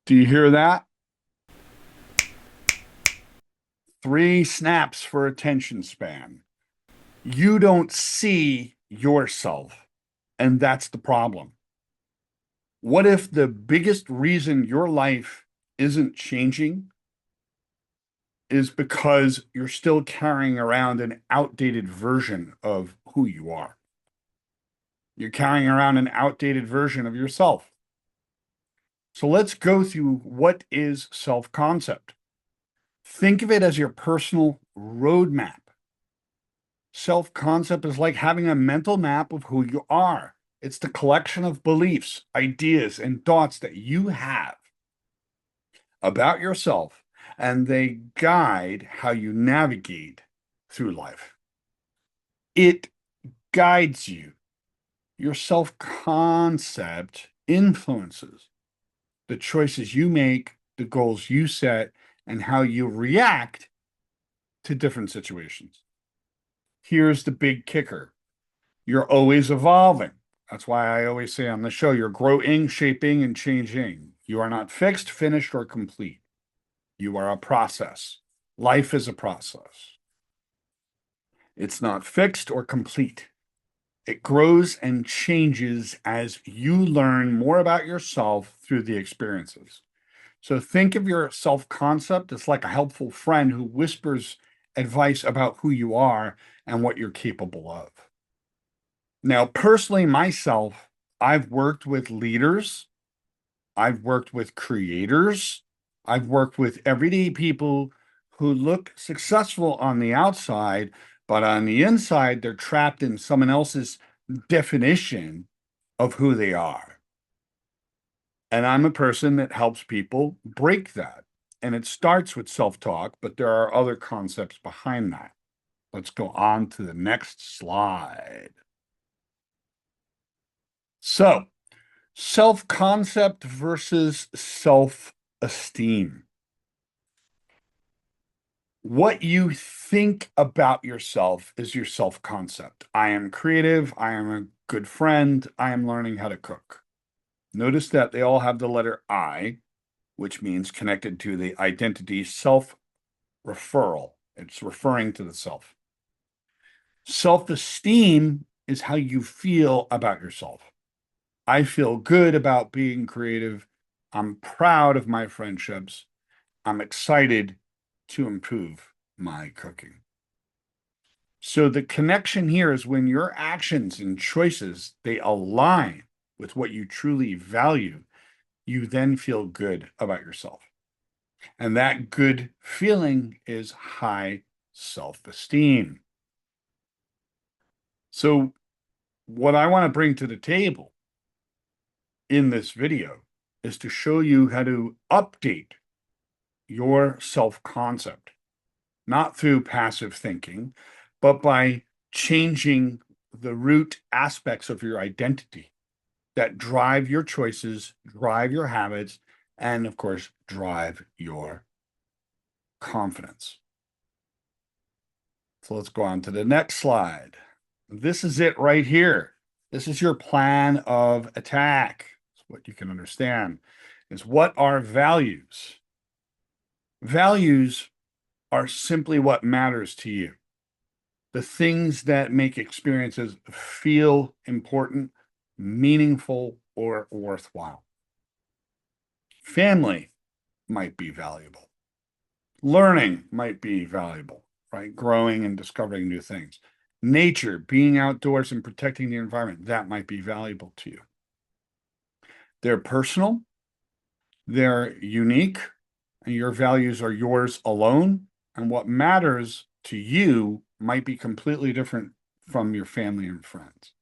Do you hear that? 3 snaps for attention span. You don't see yourself, and that's the problem. What if the biggest reason your life isn't changing is because you're still carrying around an outdated version of who you are? You're carrying around an outdated version of yourself. So let's go through what is self-concept. Think of it as your personal roadmap. Self-concept is like having a mental map of who you are. It's the collection of beliefs, ideas, and thoughts that you have about yourself, and they guide how you navigate through life. It guides you. Your self-concept influences the choices you make, the goals you set, and how you react to different situations. Here's the big kicker. You're always evolving. That's why I always say on the show, you're growing, shaping, and changing. You are not fixed, finished, or complete. You are a process. Life is a process. It's not fixed or complete. It grows and changes as you learn more about yourself through the experiences. So think of your self-concept as like a helpful friend who whispers advice about who you are and what you're capable of. Now, personally, myself, I've worked with leaders, I've worked with creators, I've worked with everyday people who look successful on the outside, but on the inside, they're trapped in someone else's definition of who they are. And I'm a person that helps people break that. And it starts with self-talk, but there are other concepts behind that. Let's go on to the next slide. So, self-concept versus self-esteem. What you think about yourself is your self-concept. I am creative. I am a good friend. I am learning how to cook. Notice that they all have the letter I, which means connected to the identity self-referral. It's referring to the self. Self-esteem is how you feel about yourself. I feel good about being creative. I'm proud of my friendships. I'm excited to improve my cooking. So the connection here is when your actions and choices, they align with what you truly value, you then feel good about yourself. And that good feeling is high self-esteem. So what I want to bring to the table in this video is to show you how to update your self-concept, not through passive thinking, but by changing the root aspects of your identity that drive your choices, drive your habits, and of course, drive your confidence. So let's go on to the next slide. This is it right here. This is your plan of attack. It's what you can understand is what are values? Values are simply what matters to you. The things that make experiences feel important, meaningful, or worthwhile. Family might be valuable. Learning might be valuable, right? Growing and discovering new things. Nature, being outdoors and protecting the environment, that might be valuable to you. They're personal, they're unique, and your values are yours alone. And what matters to you might be completely different from your family and friends.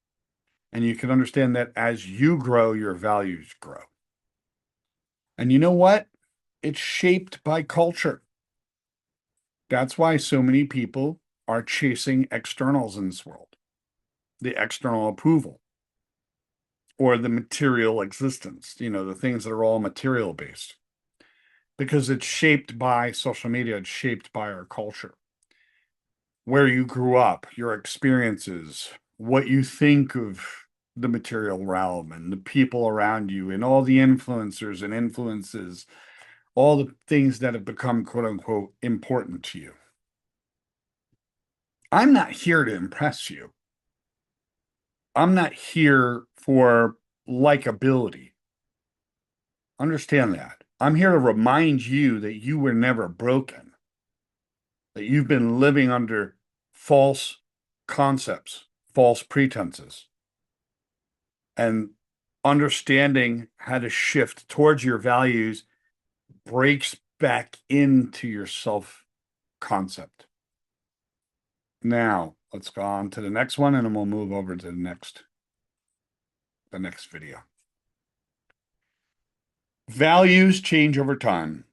And you can understand that as you grow, your values grow. And you know what? It's shaped by culture. That's why so many people are chasing externals in this world, the external approval or the material existence, the things that are all material based, because it's shaped by social media, it's shaped by our culture, where you grew up, your experiences, what you think of the material realm and the people around you and all the influencers and influences, all the things that have become quote unquote important to you. I'm not here to impress you. I'm not here for likability. Understand that. I'm here to remind you that you were never broken, that you've been living under false concepts, false pretenses, and understanding how to shift towards your values breaks back into your self concept. Now, let's go on to the next one and then we'll move over to the next video. Values change over time.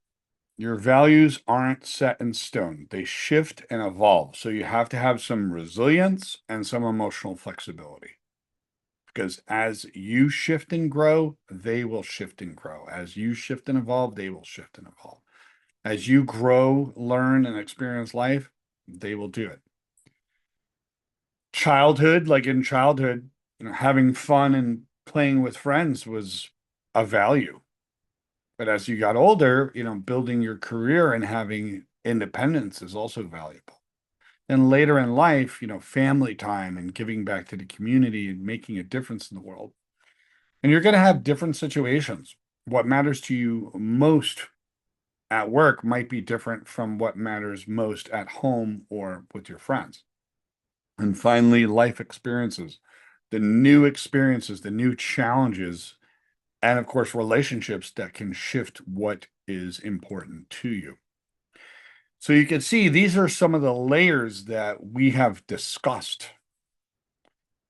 Your values aren't set in stone. They shift and evolve. So you have to have some resilience and some emotional flexibility. Because as you shift and grow, they will shift and grow. As you shift and evolve, they will shift and evolve. As you grow, learn, and experience life, they will do it. Childhood, like in childhood, having fun and playing with friends was a value. But as you got older, building your career and having independence is also valuable. And later in life, family time and giving back to the community and making a difference in the world. And you're going to have different situations. What matters to you most at work might be different from what matters most at home or with your friends. And finally, life experiences, the new experiences, the new challenges, and of course, relationships that can shift what is important to you. So you can see these are some of the layers that we have discussed.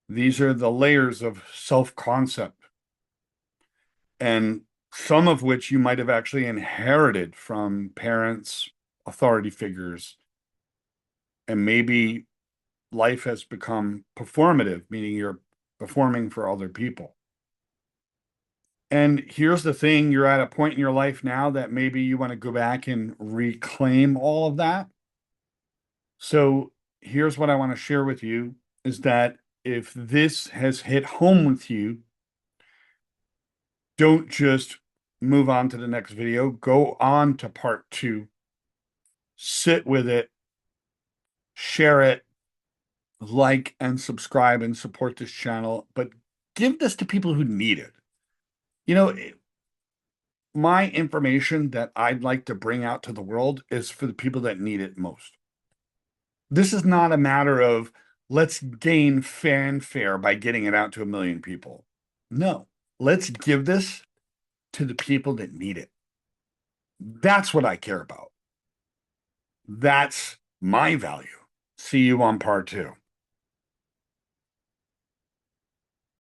These are the layers of self-concept, and some of which you might have actually inherited from parents, authority figures, and maybe life has become performative, meaning you're performing for other people. And here's the thing, you're at a point in your life now that maybe you want to go back and reclaim all of that. So here's what I want to share with you is that if this has hit home with you, don't just move on to the next video. Go on to part 2. Sit with it, share it, like and subscribe and support this channel, but give this to people who need it. My information that I'd like to bring out to the world is for the people that need it most. This is not a matter of let's gain fanfare by getting it out to 1 million people. No, let's give this to the people that need it. That's what I care about. That's my value. See you on part 2.